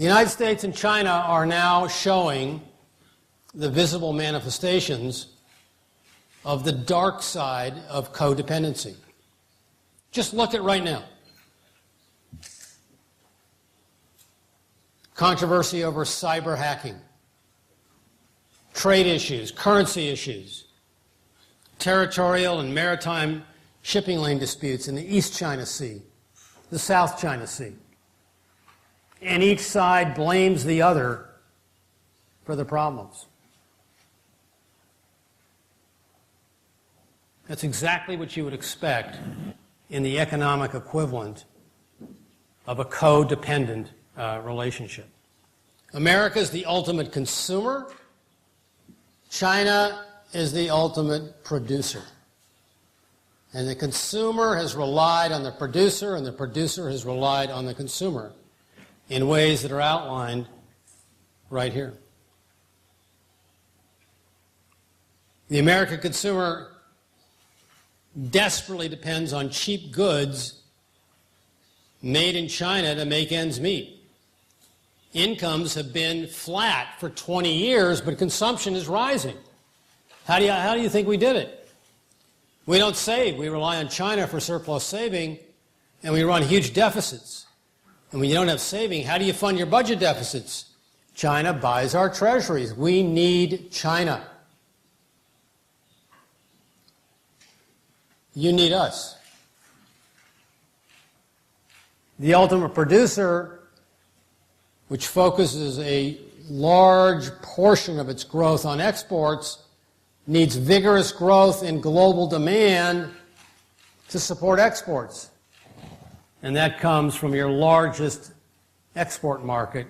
The United States and China are now showing the visible manifestations of the dark side of codependency. Just look at right now. Controversy over cyber hacking, trade issues, currency issues, territorial and maritime shipping lane disputes in the East China Sea, the South China Sea. And each side blames the other for the problems. That's exactly what you would expect in the economic equivalent of a codependent relationship. America is the ultimate consumer. China is the ultimate producer. And the consumer has relied on the producer, and the producer has relied on the consumer in ways that are outlined right here. The American consumer desperately depends on cheap goods made in China to make ends meet. Incomes have been flat for 20 years, but consumption is rising. How do you think we did it? We don't save. We rely on China for surplus saving, and we run huge deficits. And when you don't have saving, how do you fund your budget deficits? China buys our treasuries. We need China. You need us. The ultimate producer, which focuses a large portion of its growth on exports, needs vigorous growth in global demand to support exports. And that comes from your largest export market,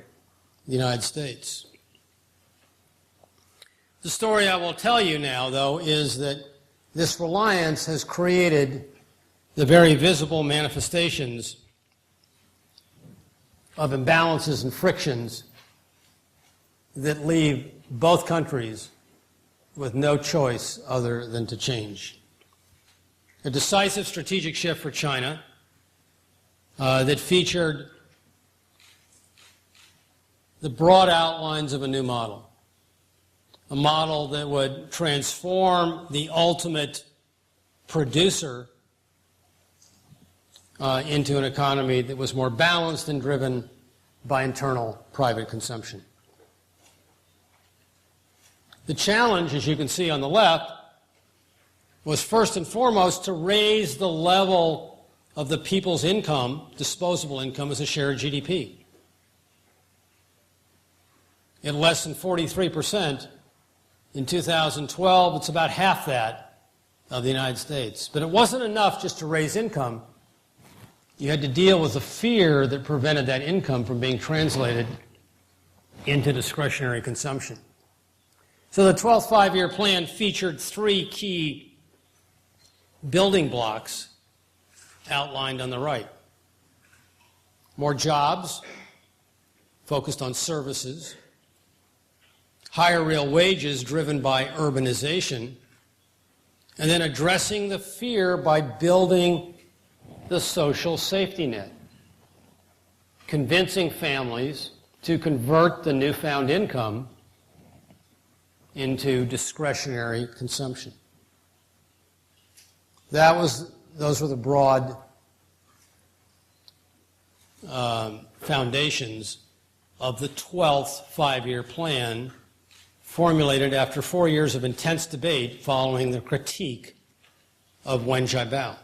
the United States. The story I will tell you now, though, is that this reliance has created the very visible manifestations of imbalances and frictions that leave both countries with no choice other than to change. A decisive strategic shift for China that featured the broad outlines of a new model, a model that would transform the ultimate producer into an economy that was more balanced and driven by internal private consumption. The challenge, as you can see on the left, was first and foremost to raise the level of the people's income, disposable income, as a share of GDP. At less than 43% in 2012, it's about half that of the United States. But it wasn't enough just to raise income. You had to deal with the fear that prevented that income from being translated into discretionary consumption. So the 12th five-year plan featured three key building blocks outlined on the right. More jobs, focused on services. Higher real wages driven by urbanization. And then addressing the fear by building the social safety net. Convincing families to convert the newfound income into discretionary consumption. Those were the broad foundations of the 12th five-year plan, formulated after 4 years of intense debate following the critique of Wen Jiabao.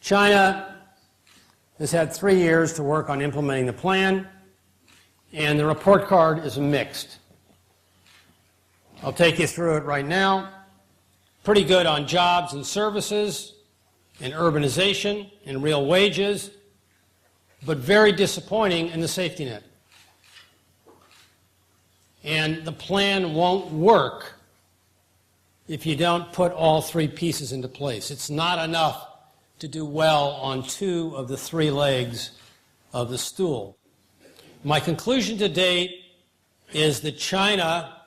China has had 3 years to work on implementing the plan, and the report card is mixed. I'll take you through it right now. Pretty good on jobs and services and urbanization and real wages, but very disappointing in the safety net. And the plan won't work if you don't put all three pieces into place. It's not enough to do well on two of the three legs of the stool. My conclusion to date is that China,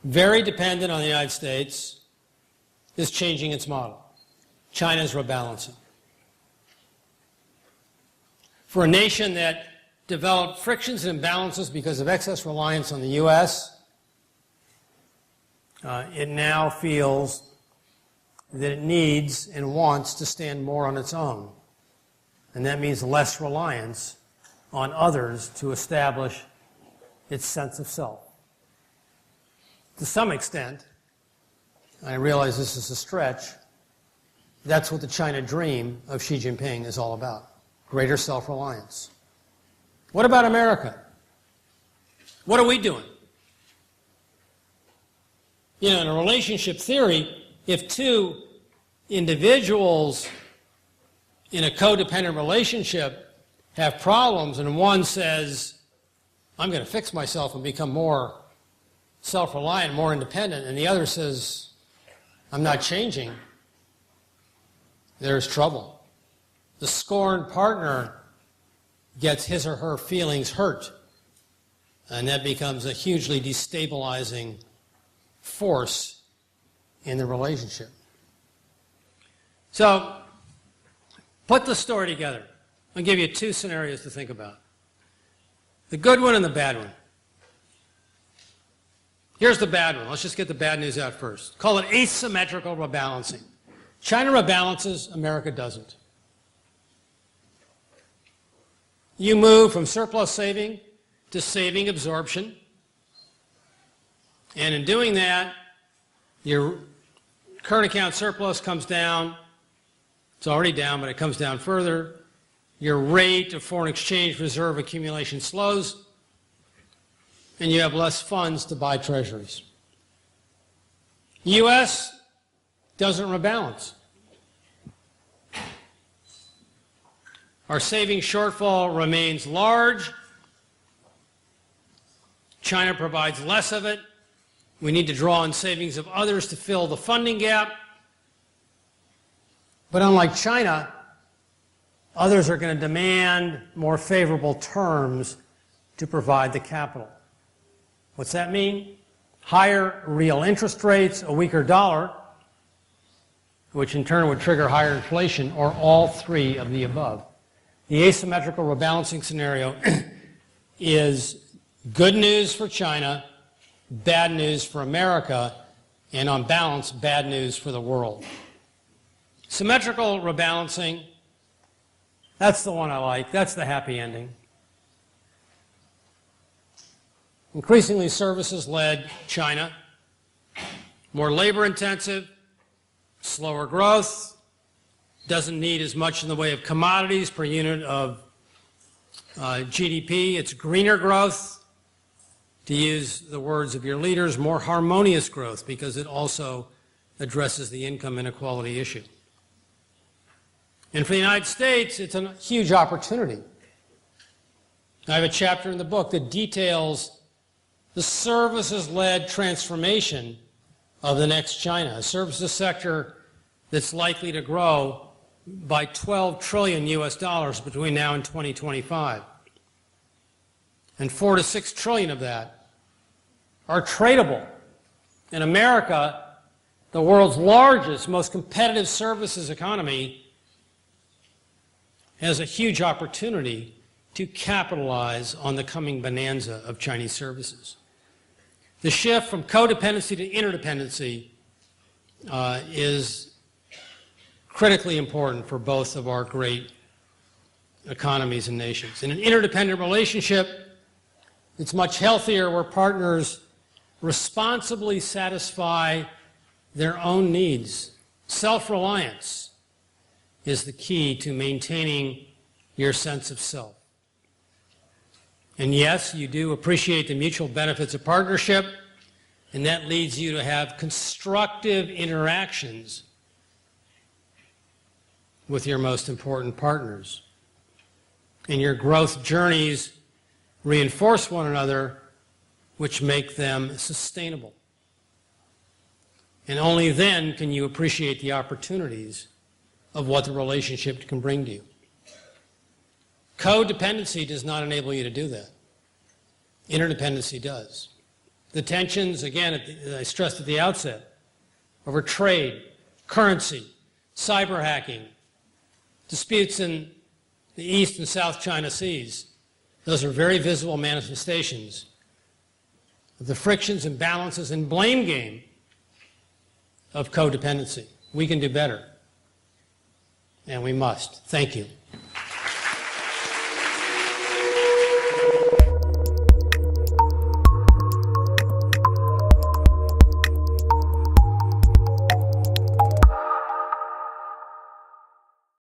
very dependent on the United States, is changing its model. China is rebalancing. For a nation that developed frictions and imbalances because of excess reliance on the U.S., it now feels that it needs and wants to stand more on its own. And that means less reliance on others to establish its sense of self. To some extent, I realize this is a stretch, that's what the China dream of Xi Jinping is all about, greater self-reliance. What about America? What are we doing? You know, in a relationship theory, if two individuals in a codependent relationship have problems and one says, I'm going to fix myself and become more self-reliant, more independent, and the other says, I'm not changing, there's trouble. The scorned partner gets his or her feelings hurt, and that becomes a hugely destabilizing force in the relationship. So, put the story together. I'll give you two scenarios to think about. The good one and the bad one. Here's the bad one. Let's just get the bad news out first. Call it asymmetrical rebalancing. China rebalances, America doesn't. You move from surplus saving to saving absorption. And in doing that, your current account surplus comes down. It's already down, but it comes down further. Your rate of foreign exchange reserve accumulation slows, and you have less funds to buy treasuries. The U.S. doesn't rebalance. Our savings shortfall remains large. China provides less of it. We need to draw on savings of others to fill the funding gap. But unlike China, others are going to demand more favorable terms to provide the capital. What's that mean? Higher real interest rates, a weaker dollar, which in turn would trigger higher inflation, or all three of the above. The asymmetrical rebalancing scenario is good news for China, bad news for America, and on balance, bad news for the world. Symmetrical rebalancing, that's the one I like. That's the happy ending. Increasingly services-led China, more labor-intensive, slower growth, doesn't need as much in the way of commodities per unit of GDP. It's greener growth, to use the words of your leaders, more harmonious growth, because it also addresses the income inequality issue. And for the United States, it's a huge opportunity. I have a chapter in the book that details the services-led transformation of the next China, a services sector that's likely to grow by 12 trillion US dollars between now and 2025. And 4 to 6 trillion of that are tradable. In America, the world's largest, most competitive services economy, has a huge opportunity to capitalize on the coming bonanza of Chinese services. The shift from codependency to interdependency is critically important for both of our great economies and nations. In an interdependent relationship, it's much healthier where partners responsibly satisfy their own needs. Self-reliance is the key to maintaining your sense of self. And yes, you do appreciate the mutual benefits of partnership, and that leads you to have constructive interactions with your most important partners. And your growth journeys reinforce one another, which make them sustainable. And only then can you appreciate the opportunities of what the relationship can bring to you. Codependency does not enable you to do that. Interdependency does. The tensions, again, I stressed at the outset, over trade, currency, cyber hacking, disputes in the East and South China Seas. Those are very visible manifestations of the frictions, imbalances, and blame game of codependency. We can do better, and we must. Thank you.